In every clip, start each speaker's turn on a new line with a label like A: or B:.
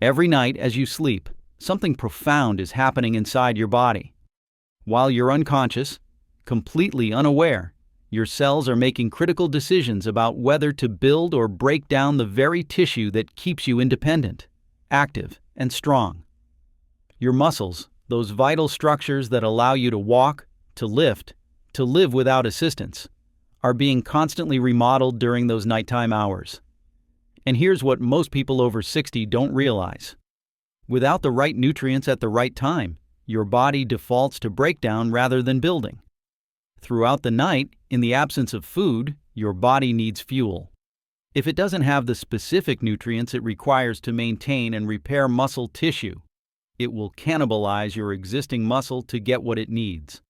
A: Every night as you sleep, something profound is happening inside your body. While you're unconscious, completely unaware, your cells are making critical decisions about whether to build or break down the very tissue that keeps you independent, active, and strong. Your muscles, those vital structures that allow you to walk, to lift, to live without assistance, are being constantly remodeled during those nighttime hours. And here's what most people over 60 don't realize. Without the right nutrients at the right time, your body defaults to breakdown rather than building. Throughout the night, in the absence of food, your body needs fuel. If it doesn't have the specific nutrients it requires to maintain and repair muscle tissue, it will cannibalize your existing muscle to get what it needs.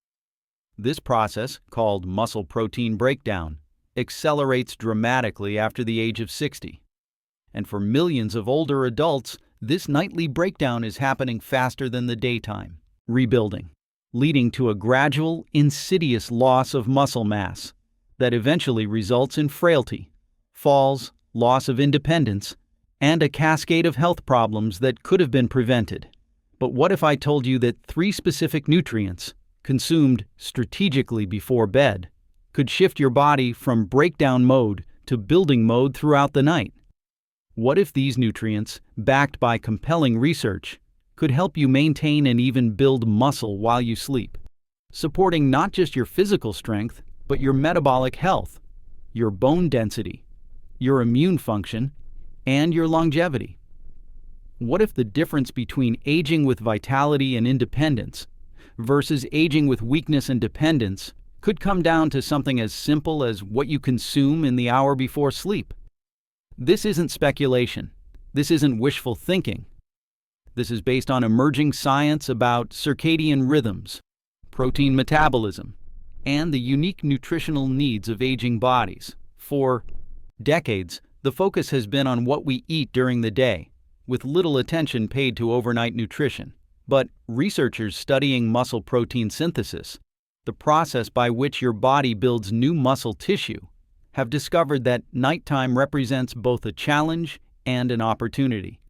A: This process, called muscle protein breakdown, accelerates dramatically after the age of 60. And for millions of older adults, this nightly breakdown is happening faster than the daytime rebuilding, leading to a gradual, insidious loss of muscle mass that eventually results in frailty, falls, loss of independence, and a cascade of health problems that could have been prevented. But what if I told you that 3 specific nutrients, consumed strategically before bed, could shift your body from breakdown mode to building mode throughout the night? What if these nutrients, backed by compelling research, could help you maintain and even build muscle while you sleep, supporting not just your physical strength, but your metabolic health, your bone density, your immune function, and your longevity? What if the difference between aging with vitality and independence versus aging with weakness and dependence could come down to something as simple as what you consume in the hour before sleep? This isn't speculation. This isn't wishful thinking. This is based on emerging science about circadian rhythms, protein metabolism, and the unique nutritional needs of aging bodies. For decades, the focus has been on what we eat during the day, with little attention paid to overnight nutrition. But researchers studying muscle protein synthesis, the process by which your body builds new muscle tissue, have discovered that nighttime represents both a challenge and an opportunity.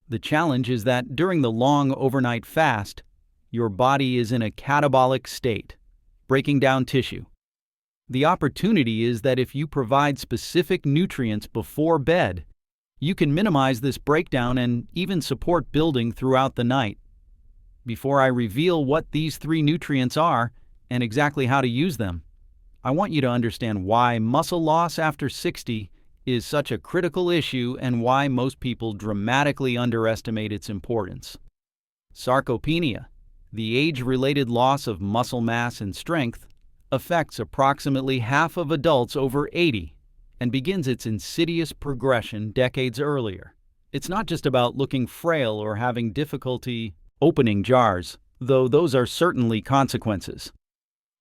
A: The challenge is that during the long overnight fast, your body is in a catabolic state, breaking down tissue. The opportunity is that if you provide specific nutrients before bed, you can minimize this breakdown and even support building throughout the night. Before I reveal what these 3 nutrients are and exactly how to use them, I want you to understand why muscle loss after 60 is such a critical issue and why most people dramatically underestimate its importance. Sarcopenia, the age-related loss of muscle mass and strength, affects approximately half of adults over 80 and begins its insidious progression decades earlier. It's not just about looking frail or having difficulty opening jars, though those are certainly consequences.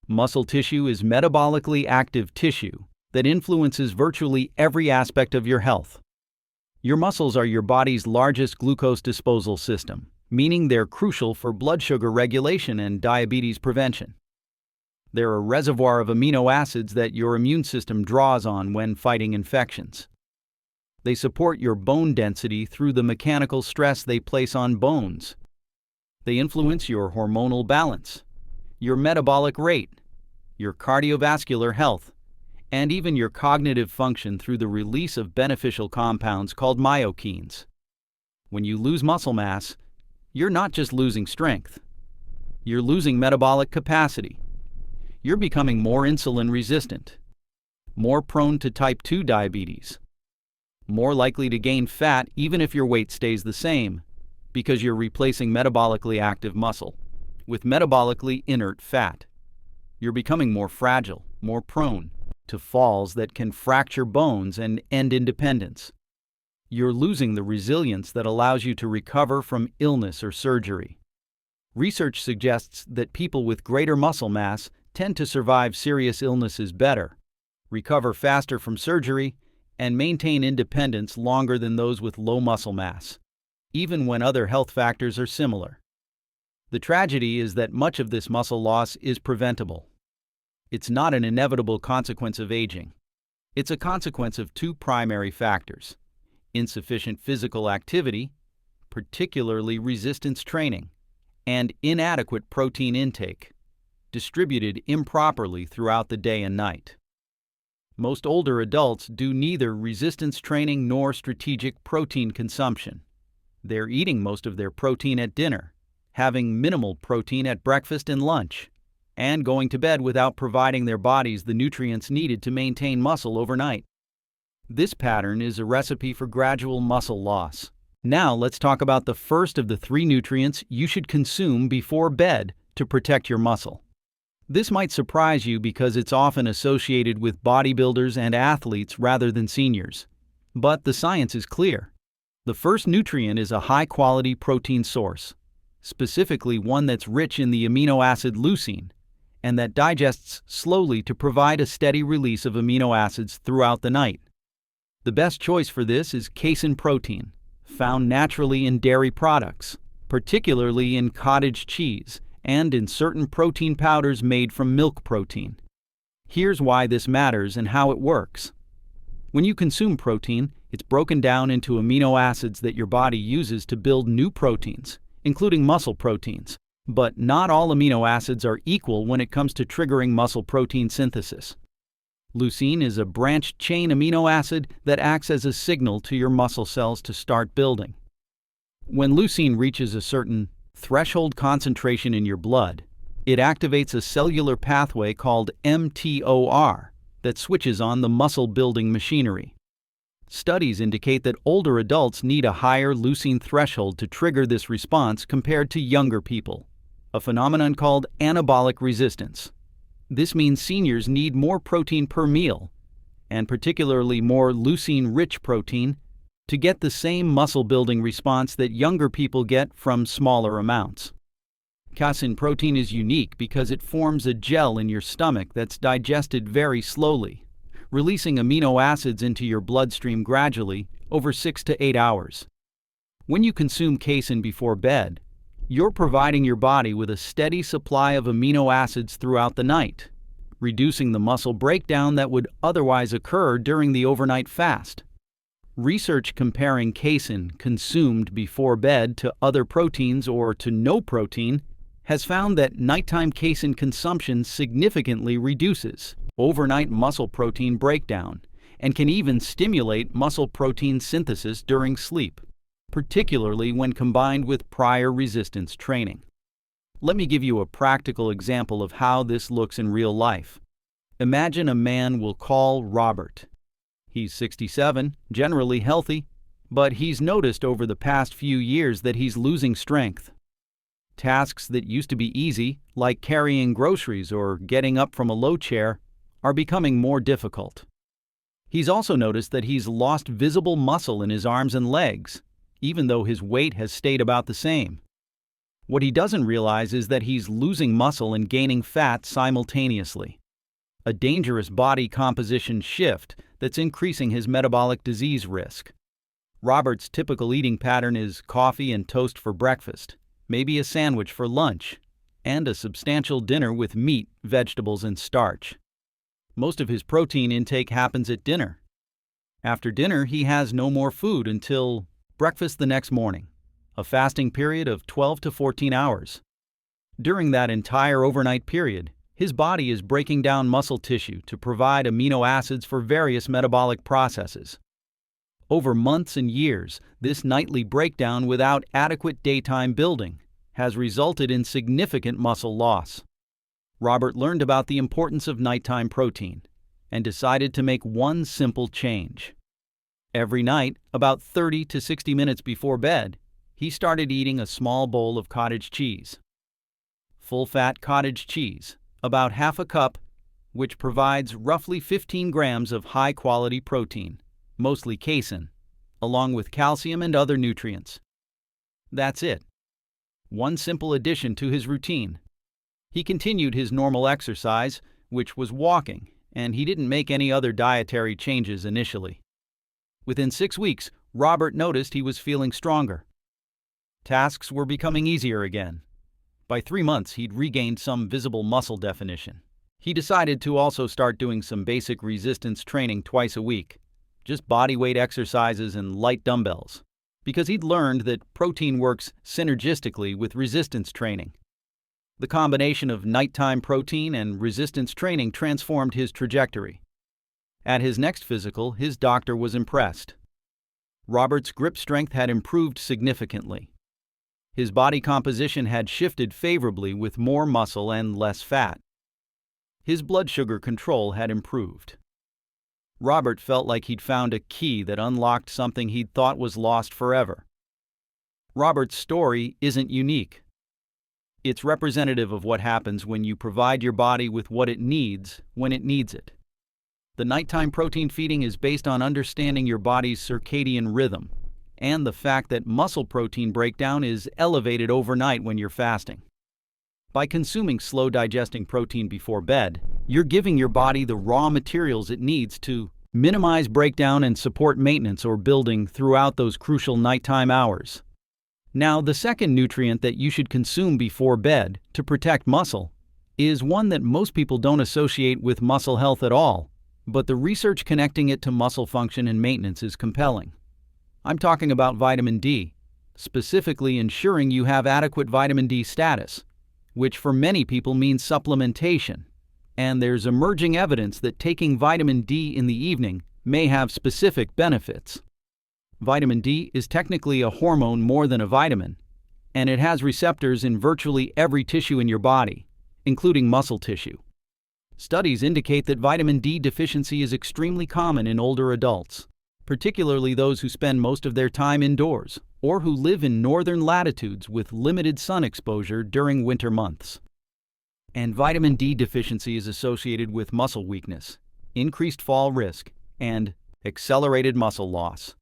A: Muscle tissue is metabolically active tissue that influences virtually every aspect of your health. Your muscles are your body's largest glucose disposal system, meaning they're crucial for blood sugar regulation and diabetes prevention. They're a reservoir of amino acids that your immune system draws on when fighting infections. They support your bone density through the mechanical stress they place on bones. They influence your hormonal balance, your metabolic rate, your cardiovascular health, and even your cognitive function through the release of beneficial compounds called myokines. When you lose muscle mass, you're not just losing strength. You're losing metabolic capacity. You're becoming more insulin resistant, more prone to type 2 diabetes, more likely to gain fat even if your weight stays the same, because you're replacing metabolically active muscle with metabolically inert fat. You're becoming more fragile, more prone to falls that can fracture bones and end independence. You're losing the resilience that allows you to recover from illness or surgery. Research suggests that people with greater muscle mass tend to survive serious illnesses better, recover faster from surgery, and maintain independence longer than those with low muscle mass, even when other health factors are similar. The tragedy is that much of this muscle loss is preventable. It's not an inevitable consequence of aging. It's a consequence of 2 primary factors: insufficient physical activity, particularly resistance training, and inadequate protein intake, distributed improperly throughout the day and night. Most older adults do neither resistance training nor strategic protein consumption. They're eating most of their protein at dinner, having minimal protein at breakfast and lunch, and going to bed without providing their bodies the nutrients needed to maintain muscle overnight. This pattern is a recipe for gradual muscle loss. Now let's talk about the first of the 3 nutrients you should consume before bed to protect your muscle. This might surprise you because it's often associated with bodybuilders and athletes rather than seniors. But the science is clear. The first nutrient is a high-quality protein source, specifically one that's rich in the amino acid leucine, and that digests slowly to provide a steady release of amino acids throughout the night. The best choice for this is casein protein, found naturally in dairy products, particularly in cottage cheese, and in certain protein powders made from milk protein. Here's why this matters and how it works. When you consume protein, it's broken down into amino acids that your body uses to build new proteins, including muscle proteins. But not all amino acids are equal when it comes to triggering muscle protein synthesis. Leucine is a branched-chain amino acid that acts as a signal to your muscle cells to start building. When leucine reaches a certain threshold concentration in your blood, it activates a cellular pathway called mTOR that switches on the muscle-building machinery. Studies indicate that older adults need a higher leucine threshold to trigger this response compared to younger people, a phenomenon called anabolic resistance. This means seniors need more protein per meal, and particularly more leucine-rich protein, to get the same muscle-building response that younger people get from smaller amounts. Casein protein is unique because it forms a gel in your stomach that's digested very slowly, releasing amino acids into your bloodstream gradually over 6 to 8 hours. When you consume casein before bed, you're providing your body with a steady supply of amino acids throughout the night, reducing the muscle breakdown that would otherwise occur during the overnight fast. Research comparing casein consumed before bed to other proteins or to no protein has found that nighttime casein consumption significantly reduces overnight muscle protein breakdown and can even stimulate muscle protein synthesis during sleep, particularly when combined with prior resistance training. Let me give you a practical example of how this looks in real life. Imagine a man we'll call Robert. He's 67, generally healthy, but he's noticed over the past few years that he's losing strength. Tasks that used to be easy, like carrying groceries or getting up from a low chair, are becoming more difficult. He's also noticed that he's lost visible muscle in his arms and legs, even though his weight has stayed about the same. What he doesn't realize is that he's losing muscle and gaining fat simultaneously, a dangerous body composition shift that's increasing his metabolic disease risk. Robert's typical eating pattern is coffee and toast for breakfast, maybe a sandwich for lunch, and a substantial dinner with meat, vegetables, and starch. Most of his protein intake happens at dinner. After dinner, he has no more food until breakfast the next morning, a fasting period of 12 to 14 hours. During that entire overnight period, his body is breaking down muscle tissue to provide amino acids for various metabolic processes. Over months and years, this nightly breakdown without adequate daytime building has resulted in significant muscle loss. Robert learned about the importance of nighttime protein and decided to make one simple change. Every night, about 30 to 60 minutes before bed, he started eating a small bowl of cottage cheese. Full-fat cottage cheese, about half a cup, which provides roughly 15 grams of high-quality protein, mostly casein, along with calcium and other nutrients. That's it. One simple addition to his routine. He continued his normal exercise, which was walking, and he didn't make any other dietary changes initially. Within 6 weeks, Robert noticed he was feeling stronger. Tasks were becoming easier again. By 3 months, he'd regained some visible muscle definition. He decided to also start doing some basic resistance training twice a week, just body weight exercises and light dumbbells. because he'd learned that protein works synergistically with resistance training. The combination of nighttime protein and resistance training transformed his trajectory. At his next physical, his doctor was impressed. Robert's grip strength had improved significantly. His body composition had shifted favorably with more muscle and less fat. His blood sugar control had improved. Robert felt like he'd found a key that unlocked something he'd thought was lost forever. Robert's story isn't unique. It's representative of what happens when you provide your body with what it needs when it needs it. The nighttime protein feeding is based on understanding your body's circadian rhythm and the fact that muscle protein breakdown is elevated overnight when you're fasting. By consuming slow-digesting protein before bed, you're giving your body the raw materials it needs to minimize breakdown and support maintenance or building throughout those crucial nighttime hours. Now, the second nutrient that you should consume before bed to protect muscle is one that most people don't associate with muscle health at all, but the research connecting it to muscle function and maintenance is compelling. I'm talking about vitamin D, specifically ensuring you have adequate vitamin D status, which for many people means supplementation, and there's emerging evidence that taking vitamin D in the evening may have specific benefits. Vitamin D is technically a hormone more than a vitamin, and it has receptors in virtually every tissue in your body, including muscle tissue. Studies indicate that vitamin D deficiency is extremely common in older adults, particularly those who spend most of their time indoors or who live in northern latitudes with limited sun exposure during winter months. And vitamin D deficiency is associated with muscle weakness, increased fall risk, and accelerated muscle loss.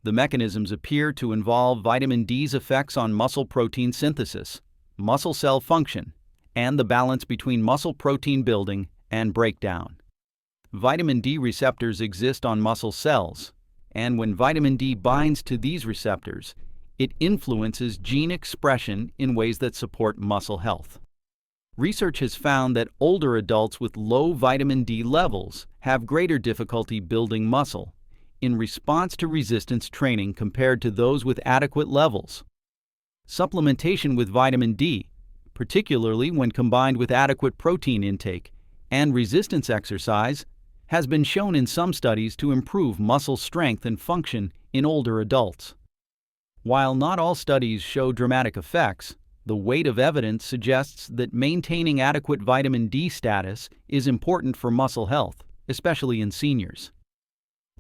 A: The mechanisms appear to involve vitamin D's effects on muscle protein synthesis, muscle cell function, and the balance between muscle protein building and breakdown. Vitamin D receptors exist on muscle cells, and when vitamin D binds to these receptors, it influences gene expression in ways that support muscle health. Research has found that older adults with low vitamin D levels have greater difficulty building muscle in response to resistance training compared to those with adequate levels. Supplementation with vitamin D, particularly when combined with adequate protein intake and resistance exercise, has been shown in some studies to improve muscle strength and function in older adults. While not all studies show dramatic effects, the weight of evidence suggests that maintaining adequate vitamin D status is important for muscle health, especially in seniors.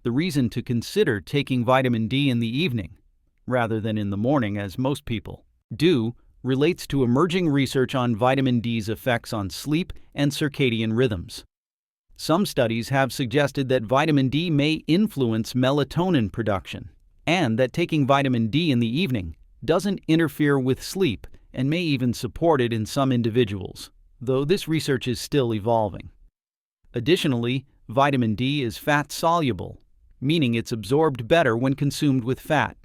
A: The reason to consider taking vitamin D in the evening, rather than in the morning as most people do, relates to emerging research on vitamin D's effects on sleep and circadian rhythms. Some studies have suggested that vitamin D may influence melatonin production, and that taking vitamin D in the evening doesn't interfere with sleep and may even support it in some individuals, though this research is still evolving. Additionally, vitamin D is fat-soluble, meaning it's absorbed better when consumed with fat.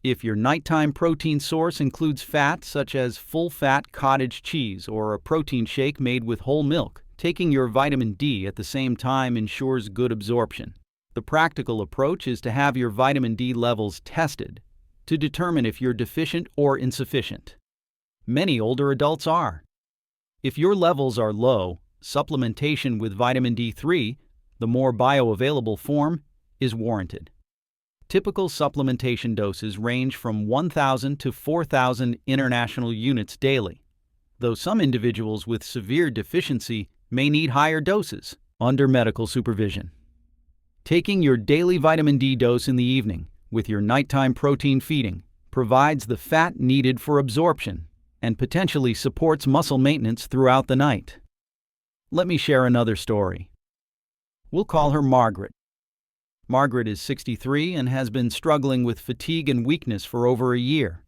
A: If your nighttime protein source includes fat such as full-fat cottage cheese or a protein shake made with whole milk, taking your vitamin D at the same time ensures good absorption. The practical approach is to have your vitamin D levels tested to determine if you're deficient or insufficient. Many older adults are. If your levels are low, supplementation with vitamin D3, the more bioavailable form, is warranted. Typical supplementation doses range from 1,000 to 4,000 international units daily, though some individuals with severe deficiency may need higher doses under medical supervision. Taking your daily vitamin D dose in the evening with your nighttime protein feeding provides the fat needed for absorption and potentially supports muscle maintenance throughout the night. Let me share another story. We'll call her Margaret. Margaret is 63 and has been struggling with fatigue and weakness for over a year.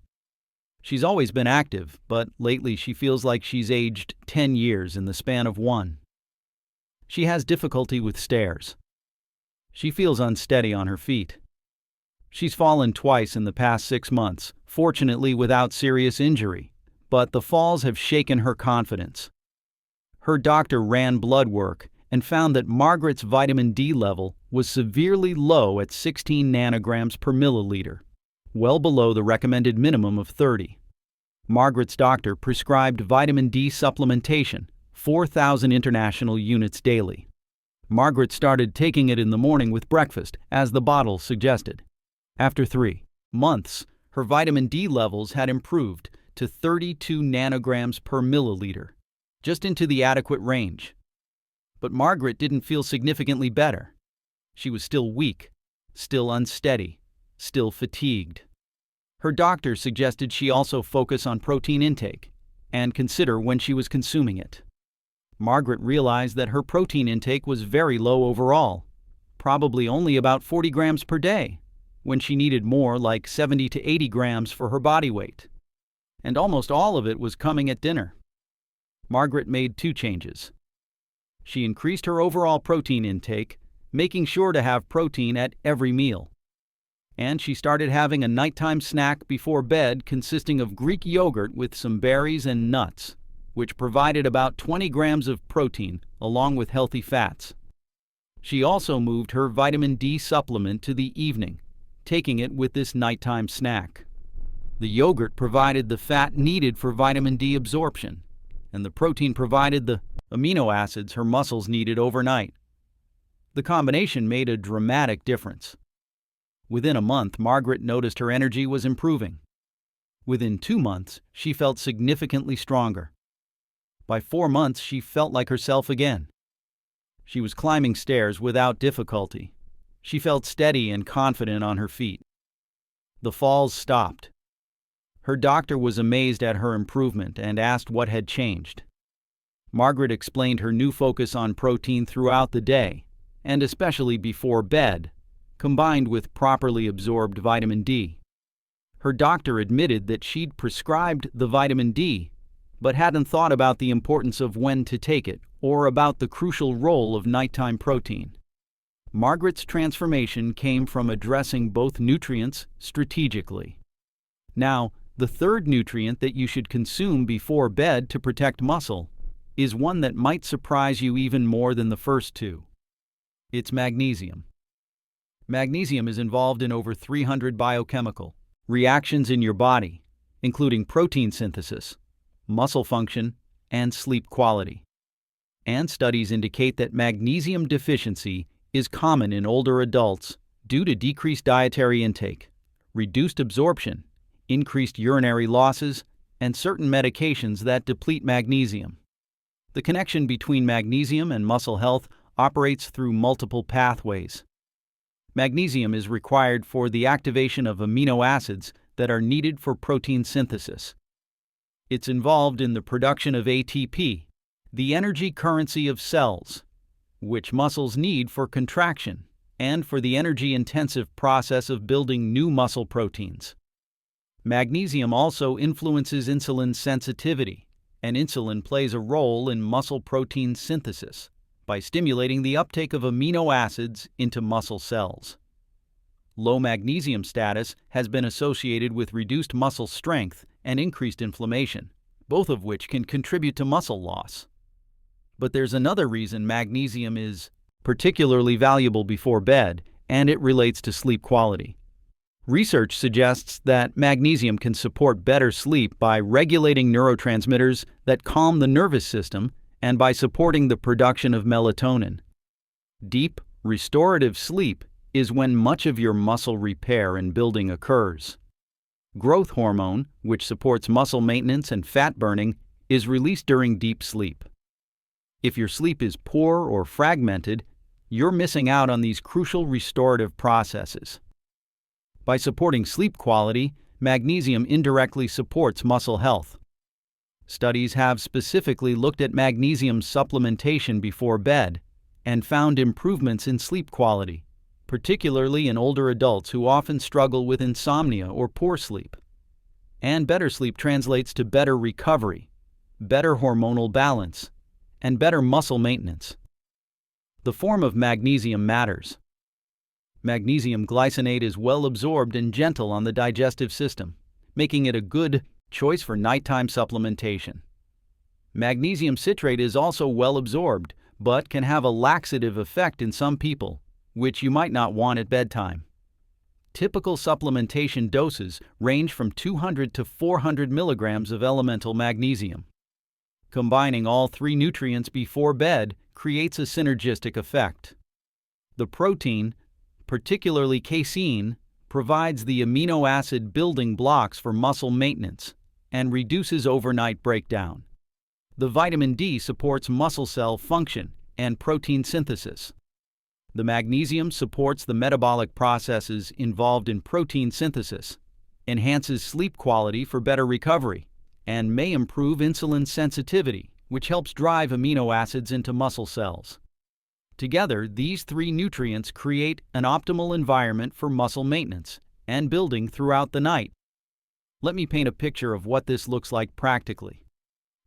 A: She's always been active, but lately she feels like she's aged 10 years in the span of one. She has difficulty with stairs. She feels unsteady on her feet. She's fallen twice in the past 6 months, fortunately without serious injury, but the falls have shaken her confidence. Her doctor ran blood work and found that Margaret's vitamin D level was severely low at 16 nanograms per milliliter, well below the recommended minimum of 30. Margaret's doctor prescribed vitamin D supplementation, 4,000 international units daily. Margaret started taking it in the morning with breakfast, as the bottle suggested. After 3 months, her vitamin D levels had improved to 32 nanograms per milliliter, just into the adequate range. But Margaret didn't feel significantly better. She was still weak, still unsteady, still fatigued. Her doctor suggested she also focus on protein intake and consider when she was consuming it. Margaret realized that her protein intake was very low overall, probably only about 40 grams per day, when she needed more like 70 to 80 grams for her body weight. And almost all of it was coming at dinner. Margaret made 2 changes. She increased her overall protein intake, making sure to have protein at every meal. And she started having a nighttime snack before bed consisting of Greek yogurt with some berries and nuts, which provided about 20 grams of protein along with healthy fats. She also moved her vitamin D supplement to the evening, taking it with this nighttime snack. The yogurt provided the fat needed for vitamin D absorption, and the protein provided the amino acids her muscles needed overnight. The combination made a dramatic difference. Within a month, Margaret noticed her energy was improving. Within 2 months, she felt significantly stronger. By 4 months, she felt like herself again. She was climbing stairs without difficulty. She felt steady and confident on her feet. The falls stopped. Her doctor was amazed at her improvement and asked what had changed. Margaret explained her new focus on protein throughout the day, and especially before bed, combined with properly absorbed vitamin D. Her doctor admitted that she'd prescribed the vitamin D, but hadn't thought about the importance of when to take it or about the crucial role of nighttime protein. Margaret's transformation came from addressing both nutrients strategically. Now, the third nutrient that you should consume before bed to protect muscle is one that might surprise you even more than the first 2. It's magnesium. Magnesium is involved in over 300 biochemical reactions in your body, including protein synthesis, muscle function, and sleep quality. And studies indicate that magnesium deficiency is common in older adults due to decreased dietary intake, reduced absorption, increased urinary losses, and certain medications that deplete magnesium. The connection between magnesium and muscle health operates through multiple pathways. Magnesium is required for the activation of amino acids that are needed for protein synthesis. It's involved in the production of ATP, the energy currency of cells, which muscles need for contraction and for the energy-intensive process of building new muscle proteins. Magnesium also influences insulin sensitivity, and insulin plays a role in muscle protein synthesis by stimulating the uptake of amino acids into muscle cells. Low magnesium status has been associated with reduced muscle strength and increased inflammation, both of which can contribute to muscle loss. But there's another reason magnesium is particularly valuable before bed, and it relates to sleep quality. Research suggests that magnesium can support better sleep by regulating neurotransmitters that calm the nervous system and by supporting the production of melatonin. Deep, restorative sleep is when much of your muscle repair and building occurs. Growth hormone, which supports muscle maintenance and fat burning, is released during deep sleep. If your sleep is poor or fragmented, you're missing out on these crucial restorative processes. By supporting sleep quality, magnesium indirectly supports muscle health. Studies have specifically looked at magnesium supplementation before bed and found improvements in sleep quality, particularly in older adults who often struggle with insomnia or poor sleep. And better sleep translates to better recovery, better hormonal balance, and better muscle maintenance. The form of magnesium matters. Magnesium glycinate is well absorbed and gentle on the digestive system, making it a good choice for nighttime supplementation. Magnesium citrate is also well absorbed, but can have a laxative effect in some people, which you might not want at bedtime. Typical supplementation doses range from 200 to 400 milligrams of elemental magnesium. Combining all three nutrients before bed creates a synergistic effect. The protein, particularly casein, provides the amino acid building blocks for muscle maintenance and reduces overnight breakdown. The vitamin D supports muscle cell function and protein synthesis. The magnesium supports the metabolic processes involved in protein synthesis, enhances sleep quality for better recovery, and may improve insulin sensitivity, which helps drive amino acids into muscle cells. Together, these three nutrients create an optimal environment for muscle maintenance and building throughout the night. Let me paint a picture of what this looks like practically.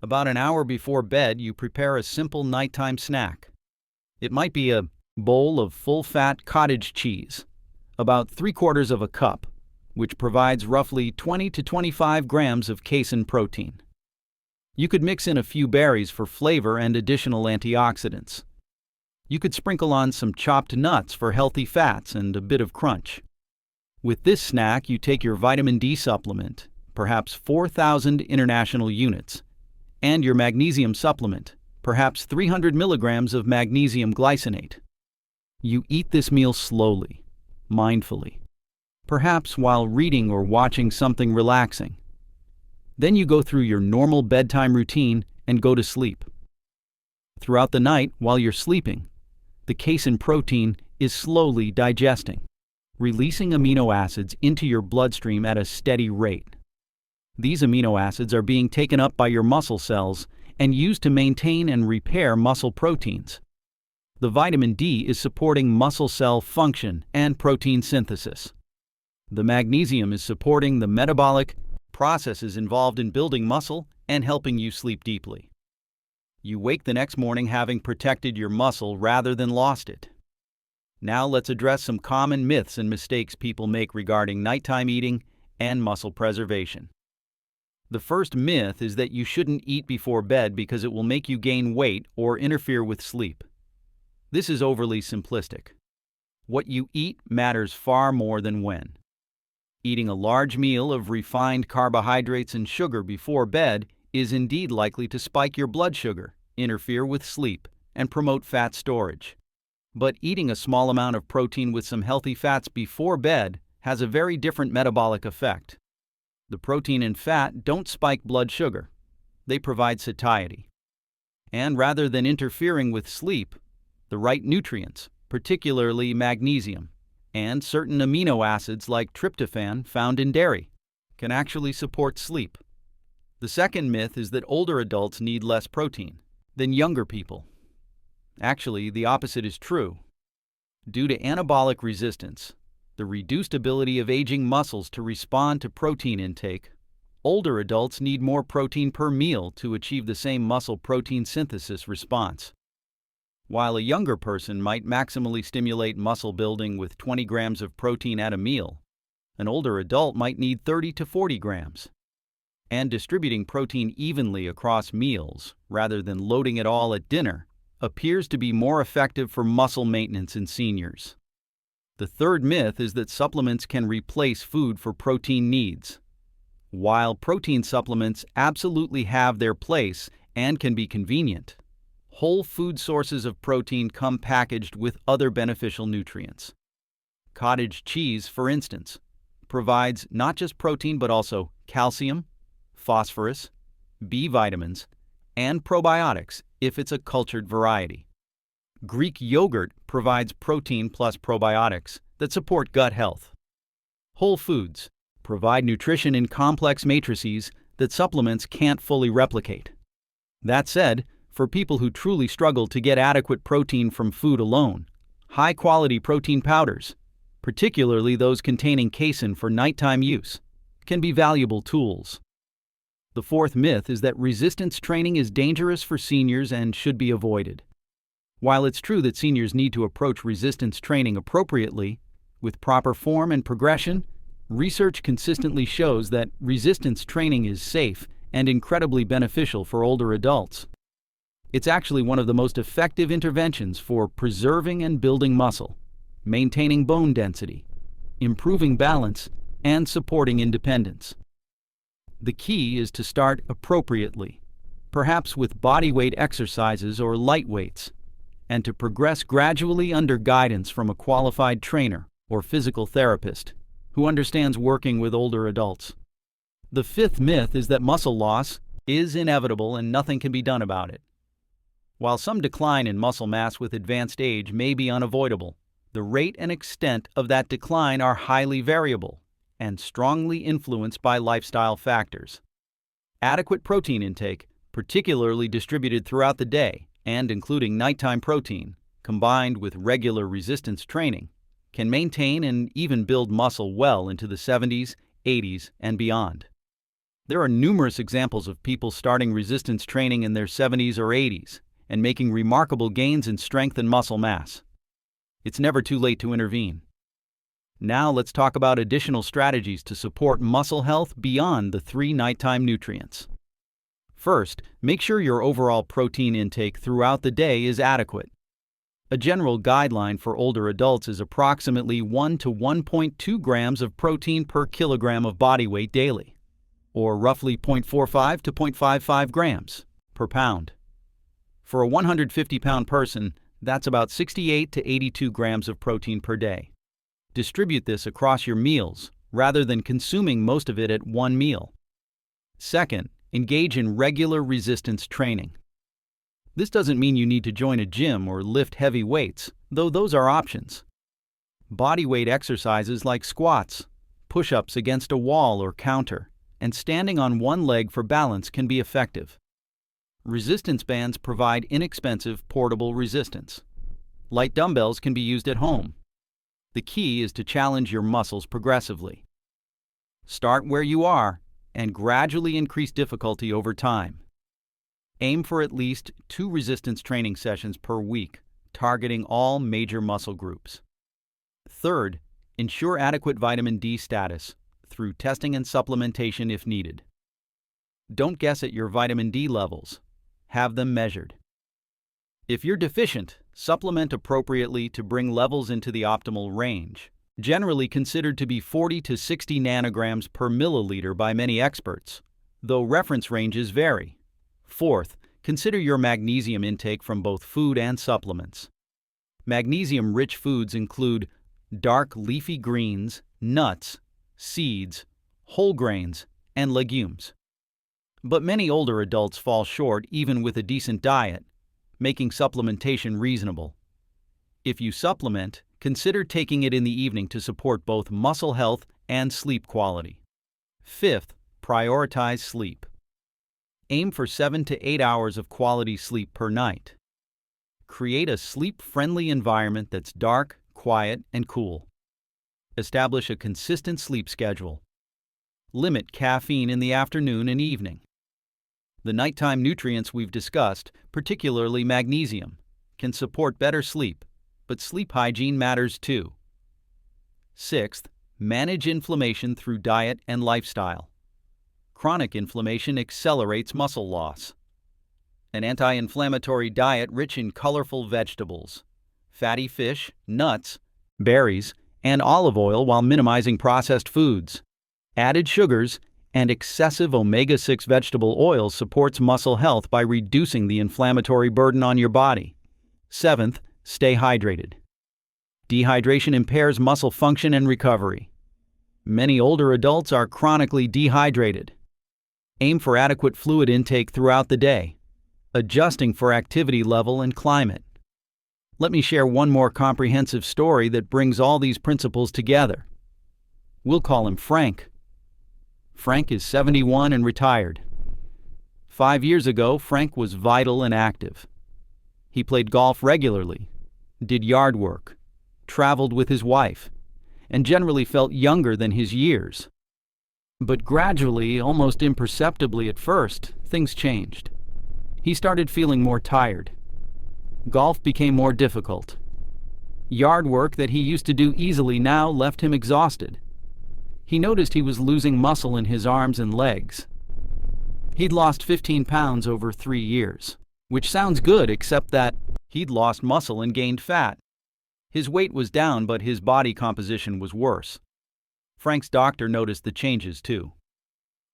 A: About an hour before bed, you prepare a simple nighttime snack. It might be a bowl of full-fat cottage cheese, about 3/4 of a cup, which provides roughly 20 to 25 grams of casein protein. You could mix in a few berries for flavor and additional antioxidants. You could sprinkle on some chopped nuts for healthy fats and a bit of crunch. With this snack, you take your vitamin D supplement, perhaps 4,000 international units, and your magnesium supplement, perhaps 300 milligrams of magnesium glycinate. You eat this meal slowly, mindfully, perhaps while reading or watching something relaxing. Then you go through your normal bedtime routine and go to sleep. Throughout the night, while you're sleeping, the casein protein is slowly digesting, releasing amino acids into your bloodstream at a steady rate. These amino acids are being taken up by your muscle cells and used to maintain and repair muscle proteins. The vitamin D is supporting muscle cell function and protein synthesis. The magnesium is supporting the metabolic processes involved in building muscle and helping you sleep deeply. You wake the next morning having protected your muscle rather than lost it. Now let's address some common myths and mistakes people make regarding nighttime eating and muscle preservation. The first myth is that you shouldn't eat before bed because it will make you gain weight or interfere with sleep. This is overly simplistic. What you eat matters far more than when. Eating a large meal of refined carbohydrates and sugar before bed is indeed likely to spike your blood sugar, interfere with sleep, and promote fat storage. But eating a small amount of protein with some healthy fats before bed has a very different metabolic effect. The protein and fat don't spike blood sugar. They provide satiety. And rather than interfering with sleep, the right nutrients, particularly magnesium, and certain amino acids like tryptophan found in dairy, can actually support sleep. The second myth is that older adults need less protein than younger people. Actually, the opposite is true. Due to anabolic resistance, the reduced ability of aging muscles to respond to protein intake, older adults need more protein per meal to achieve the same muscle protein synthesis response. While a younger person might maximally stimulate muscle building with 20 grams of protein at a meal, an older adult might need 30 to 40 grams. And distributing protein evenly across meals, rather than loading it all at dinner, appears to be more effective for muscle maintenance in seniors. The third myth is that supplements can replace food for protein needs. While protein supplements absolutely have their place and can be convenient, whole food sources of protein come packaged with other beneficial nutrients. Cottage cheese, for instance, provides not just protein but also calcium, phosphorus, B vitamins, and probiotics if it's a cultured variety. Greek yogurt provides protein plus probiotics that support gut health. Whole foods provide nutrition in complex matrices that supplements can't fully replicate. That said, for people who truly struggle to get adequate protein from food alone, high-quality protein powders, particularly those containing casein for nighttime use, can be valuable tools. The fourth myth is that resistance training is dangerous for seniors and should be avoided. While it's true that seniors need to approach resistance training appropriately, with proper form and progression, research consistently shows that resistance training is safe and incredibly beneficial for older adults. It's actually one of the most effective interventions for preserving and building muscle, maintaining bone density, improving balance, and supporting independence. The key is to start appropriately, perhaps with bodyweight exercises or light weights, and to progress gradually under guidance from a qualified trainer or physical therapist who understands working with older adults. The fifth myth is that muscle loss is inevitable and nothing can be done about it. While some decline in muscle mass with advanced age may be unavoidable, the rate and extent of that decline are highly variable and strongly influenced by lifestyle factors. Adequate protein intake, particularly distributed throughout the day and including nighttime protein, combined with regular resistance training, can maintain and even build muscle well into the 70s, 80s, and beyond. There are numerous examples of people starting resistance training in their 70s or 80s and making remarkable gains in strength and muscle mass. It's never too late to intervene. Now let's talk about additional strategies to support muscle health beyond the 3 nighttime nutrients. First, make sure your overall protein intake throughout the day is adequate. A general guideline for older adults is approximately 1 to 1.2 grams of protein per kilogram of body weight daily, or roughly 0.45 to 0.55 grams per pound. For a 150-pound person, that's about 68 to 82 grams of protein per day. Distribute this across your meals rather than consuming most of it at one meal. Second, engage in regular resistance training. This doesn't mean you need to join a gym or lift heavy weights, though those are options. Bodyweight exercises like squats, push-ups against a wall or counter, and standing on one leg for balance can be effective. Resistance bands provide inexpensive portable resistance. Light dumbbells can be used at home. The key is to challenge your muscles progressively. Start where you are and gradually increase difficulty over time. Aim for at least 2 resistance training sessions per week, targeting all major muscle groups. Third, ensure adequate vitamin D status through testing and supplementation if needed. Don't guess at your vitamin D levels. Have them measured. If you're deficient, supplement appropriately to bring levels into the optimal range, generally considered to be 40 to 60 nanograms per milliliter by many experts, though reference ranges vary. Fourth, consider your magnesium intake from both food and supplements. Magnesium-rich foods include dark leafy greens, nuts, seeds, whole grains, and legumes. But many older adults fall short even with a decent diet, making supplementation reasonable. If you supplement, consider taking it in the evening to support both muscle health and sleep quality. Fifth, prioritize sleep. Aim for 7 to 8 hours of quality sleep per night. Create a sleep-friendly environment that's dark, quiet, and cool. Establish a consistent sleep schedule. Limit caffeine in the afternoon and evening. The nighttime nutrients we've discussed, particularly magnesium, can support better sleep, but sleep hygiene matters too. Sixth, manage inflammation through diet and lifestyle. Chronic inflammation accelerates muscle loss. An anti-inflammatory diet rich in colorful vegetables, fatty fish, nuts, berries, and olive oil while minimizing processed foods, added sugars, and excessive omega-6 vegetable oils supports muscle health by reducing the inflammatory burden on your body. Seventh, stay hydrated. Dehydration impairs muscle function and recovery. Many older adults are chronically dehydrated. Aim for adequate fluid intake throughout the day, adjusting for activity level and climate. Let me share one more comprehensive story that brings all these principles together. We'll call him Frank. Frank is 71 and retired. 5 years ago, Frank was vital and active. He played golf regularly, did yard work, traveled with his wife, and generally felt younger than his years. But gradually, almost imperceptibly at first, things changed. He started feeling more tired. Golf became more difficult. Yard work that he used to do easily now left him exhausted. He noticed he was losing muscle in his arms and legs. He'd lost 15 pounds over 3 years, which sounds good except that he'd lost muscle and gained fat. His weight was down, but his body composition was worse. Frank's doctor noticed the changes too.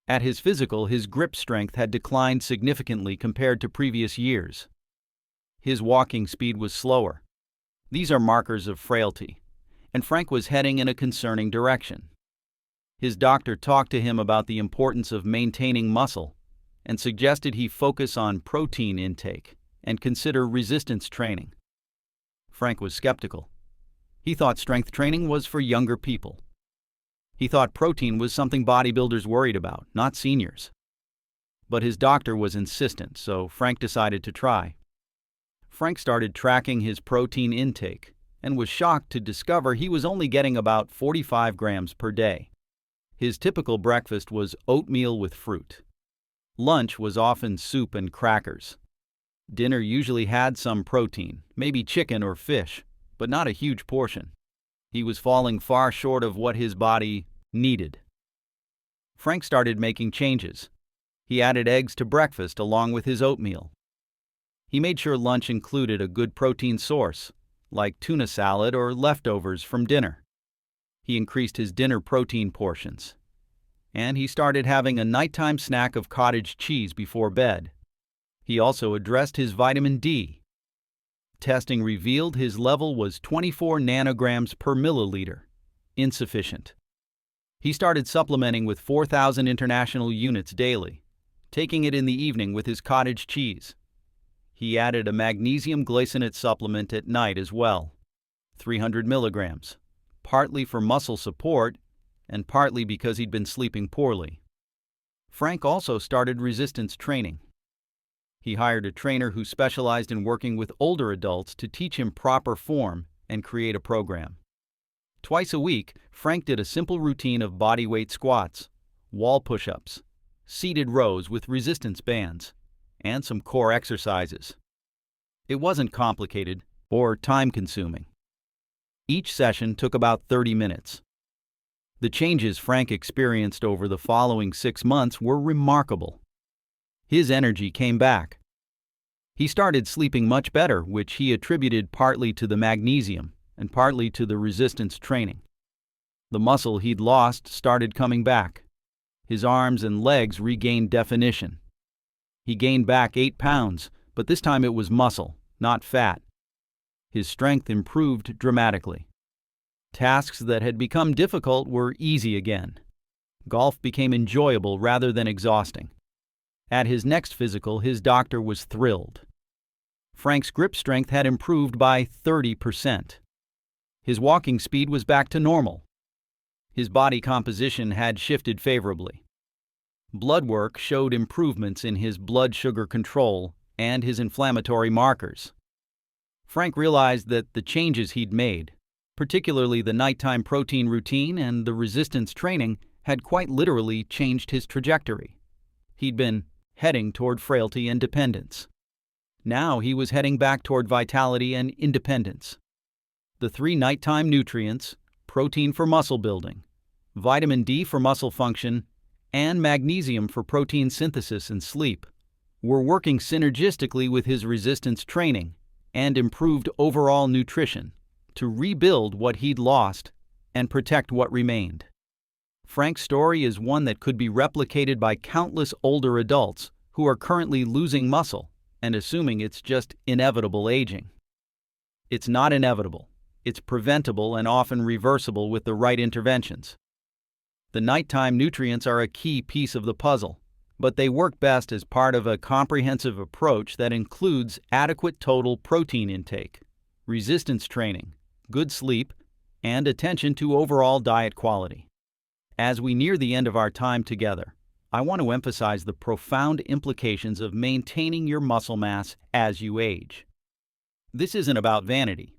A: At his physical, his grip strength had declined significantly compared to previous years. His walking speed was slower. These are markers of frailty, and Frank was heading in a concerning direction. His doctor talked to him about the importance of maintaining muscle and suggested he focus on protein intake and consider resistance training. Frank was skeptical. He thought strength training was for younger people. He thought protein was something bodybuilders worried about, not seniors. But his doctor was insistent, so Frank decided to try. Frank started tracking his protein intake and was shocked to discover he was only getting about 45 grams per day. His typical breakfast was oatmeal with fruit. Lunch was often soup and crackers. Dinner usually had some protein, maybe chicken or fish, but not a huge portion. He was falling far short of what his body needed. Frank started making changes. He added eggs to breakfast along with his oatmeal. He made sure lunch included a good protein source, like tuna salad or leftovers from dinner. He increased his dinner protein portions. And he started having a nighttime snack of cottage cheese before bed. He also addressed his vitamin D. Testing revealed his level was 24 nanograms per milliliter, insufficient. He started supplementing with 4,000 international units daily, taking it in the evening with his cottage cheese. He added a magnesium glycinate supplement at night as well, 300 milligrams, partly for muscle support and partly because he'd been sleeping poorly. Frank also started resistance training. He hired a trainer who specialized in working with older adults to teach him proper form and create a program. Twice a week, Frank did a simple routine of bodyweight squats, wall push-ups, seated rows with resistance bands, and some core exercises. It wasn't complicated or time-consuming. Each session took about 30 minutes. The changes Frank experienced over the following 6 months were remarkable. His energy came back. He started sleeping much better, which he attributed partly to the magnesium and partly to the resistance training. The muscle he'd lost started coming back. His arms and legs regained definition. He gained back 8 pounds, but this time it was muscle, not fat. His strength improved dramatically. Tasks that had become difficult were easy again. Golf became enjoyable rather than exhausting. At his next physical, his doctor was thrilled. Frank's grip strength had improved by 30%. His walking speed was back to normal. His body composition had shifted favorably. Blood work showed improvements in his blood sugar control and his inflammatory markers. Frank realized that the changes he'd made, particularly the nighttime protein routine and the resistance training, had quite literally changed his trajectory. He'd been heading toward frailty and dependence. Now he was heading back toward vitality and independence. The 3 nighttime nutrients, protein for muscle building, vitamin D for muscle function, and magnesium for protein synthesis and sleep, were working synergistically with his resistance training and improved overall nutrition to rebuild what he'd lost and protect what remained. Frank's story is one that could be replicated by countless older adults who are currently losing muscle and assuming it's just inevitable aging. It's not inevitable. It's preventable and often reversible with the right interventions. The nighttime nutrients are a key piece of the puzzle, but they work best as part of a comprehensive approach that includes adequate total protein intake, resistance training, good sleep, and attention to overall diet quality. As we near the end of our time together, I want to emphasize the profound implications of maintaining your muscle mass as you age. This isn't about vanity.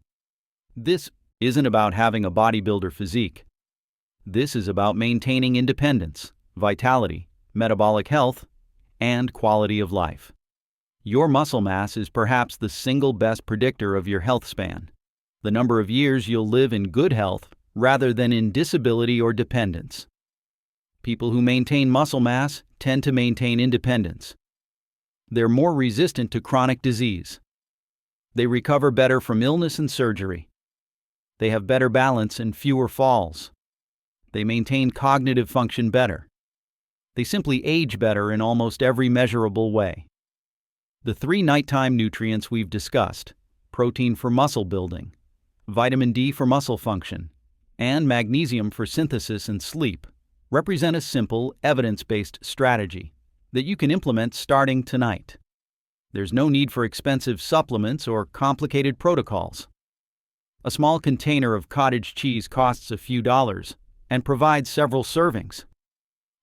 A: This isn't about having a bodybuilder physique. This is about maintaining independence, vitality, metabolic health, and quality of life. Your muscle mass is perhaps the single best predictor of your health span, the number of years you'll live in good health rather than in disability or dependence. People who maintain muscle mass tend to maintain independence. They're more resistant to chronic disease. They recover better from illness and surgery. They have better balance and fewer falls. They maintain cognitive function better. They simply age better in almost every measurable way. The 3 nighttime nutrients we've discussed, protein for muscle building, vitamin D for muscle function, and magnesium for synthesis and sleep, represent a simple, evidence-based strategy that you can implement starting tonight. There's no need for expensive supplements or complicated protocols. A small container of cottage cheese costs a few dollars and provides several servings.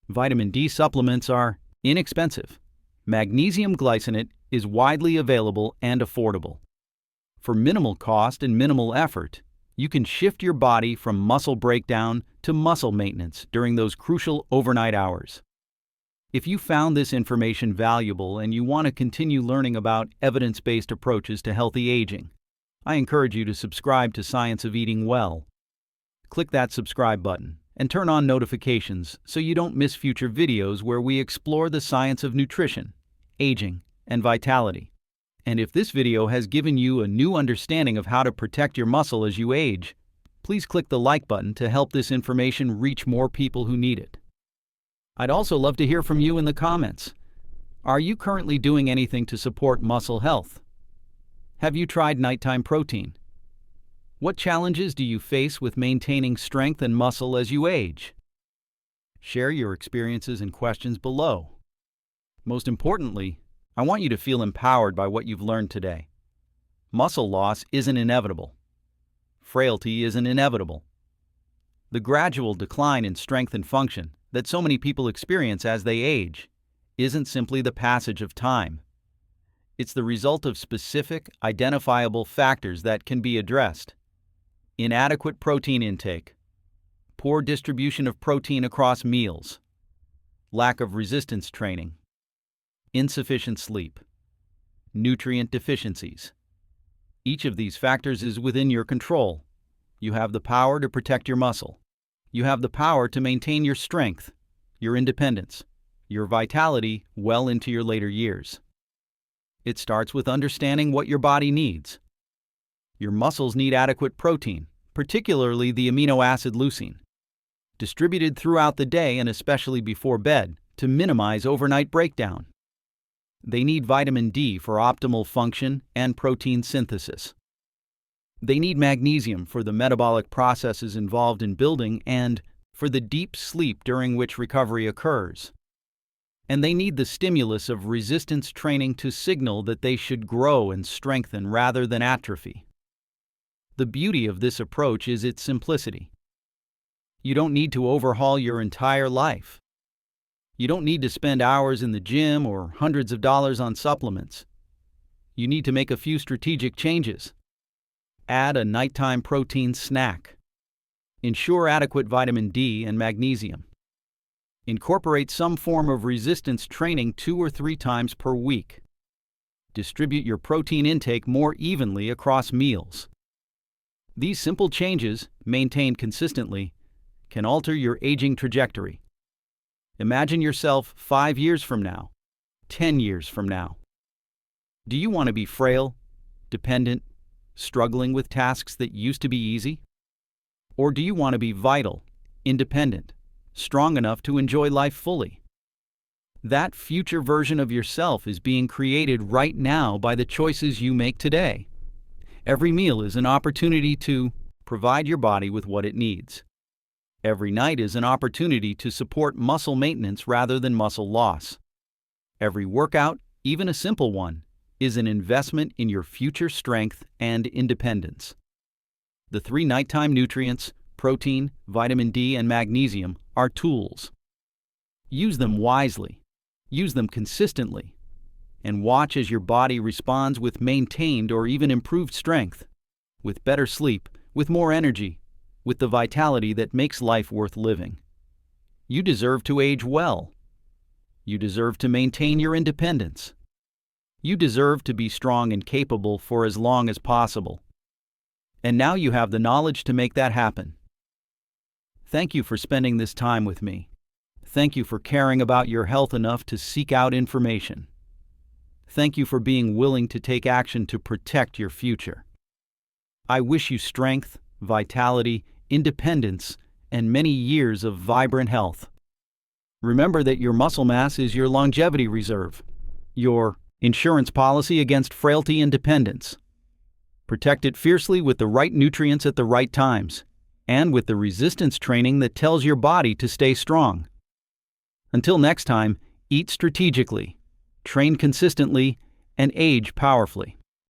A: Vitamin D supplements are inexpensive. Magnesium glycinate is widely available and affordable. For minimal cost and minimal effort, you can shift your body from muscle breakdown to muscle maintenance during those crucial overnight hours. If you found this information valuable and you want to continue learning about evidence-based approaches to healthy aging, I encourage you to subscribe to Science of Eating Well. Click that subscribe button and turn on notifications so you don't miss future videos where we explore the science of nutrition, aging, and vitality. And if this video has given you a new understanding of how to protect your muscle as you age, please click the like button to help this information reach more people who need it. I'd also love to hear from you in the comments. Are you currently doing anything to support muscle health? Have you tried nighttime protein? What challenges do you face with maintaining strength and muscle as you age? Share your experiences and questions below. Most importantly, I want you to feel empowered by what you've learned today. Muscle loss isn't inevitable. Frailty isn't inevitable. The gradual decline in strength and function that so many people experience as they age isn't simply the passage of time. It's the result of specific, identifiable factors that can be addressed. Inadequate protein intake, poor distribution of protein across meals, lack of resistance training, insufficient sleep, nutrient deficiencies. Each of these factors is within your control. You have the power to protect your muscle. You have the power to maintain your strength, your independence, your vitality well into your later years. It starts with understanding what your body needs. Your muscles need adequate protein, particularly the amino acid leucine, distributed throughout the day and especially before bed to minimize overnight breakdown. They need vitamin D for optimal function and protein synthesis. They need magnesium for the metabolic processes involved in building and for the deep sleep during which recovery occurs. And they need the stimulus of resistance training to signal that they should grow and strengthen rather than atrophy. The beauty of this approach is its simplicity. You don't need to overhaul your entire life. You don't need to spend hours in the gym or hundreds of dollars on supplements. You need to make a few strategic changes. Add a nighttime protein snack. Ensure adequate vitamin D and magnesium. Incorporate some form of resistance training 2 or 3 times per week. Distribute your protein intake more evenly across meals. These simple changes, maintained consistently, can alter your aging trajectory. Imagine yourself 5 years from now, 10 years from now. Do you want to be frail, dependent, struggling with tasks that used to be easy? Or do you want to be vital, independent, strong enough to enjoy life fully? That future version of yourself is being created right now by the choices you make today. Every meal is an opportunity to provide your body with what it needs. Every night is an opportunity to support muscle maintenance rather than muscle loss. Every workout, even a simple one, is an investment in your future strength and independence. The 3 nighttime nutrients, protein, vitamin D, and magnesium, are tools. Use them wisely. Use them consistently. And watch as your body responds with maintained or even improved strength, with better sleep, with more energy, with the vitality that makes life worth living. You deserve to age well. You deserve to maintain your independence. You deserve to be strong and capable for as long as possible. And now you have the knowledge to make that happen. Thank you for spending this time with me. Thank you for caring about your health enough to seek out information. Thank you for being willing to take action to protect your future. I wish you strength, vitality, independence, and many years of vibrant health. Remember that your muscle mass is your longevity reserve, your insurance policy against frailty and dependence. Protect it fiercely with the right nutrients at the right times, and with the resistance training that tells your body to stay strong. Until next time, eat strategically, train consistently, and age powerfully.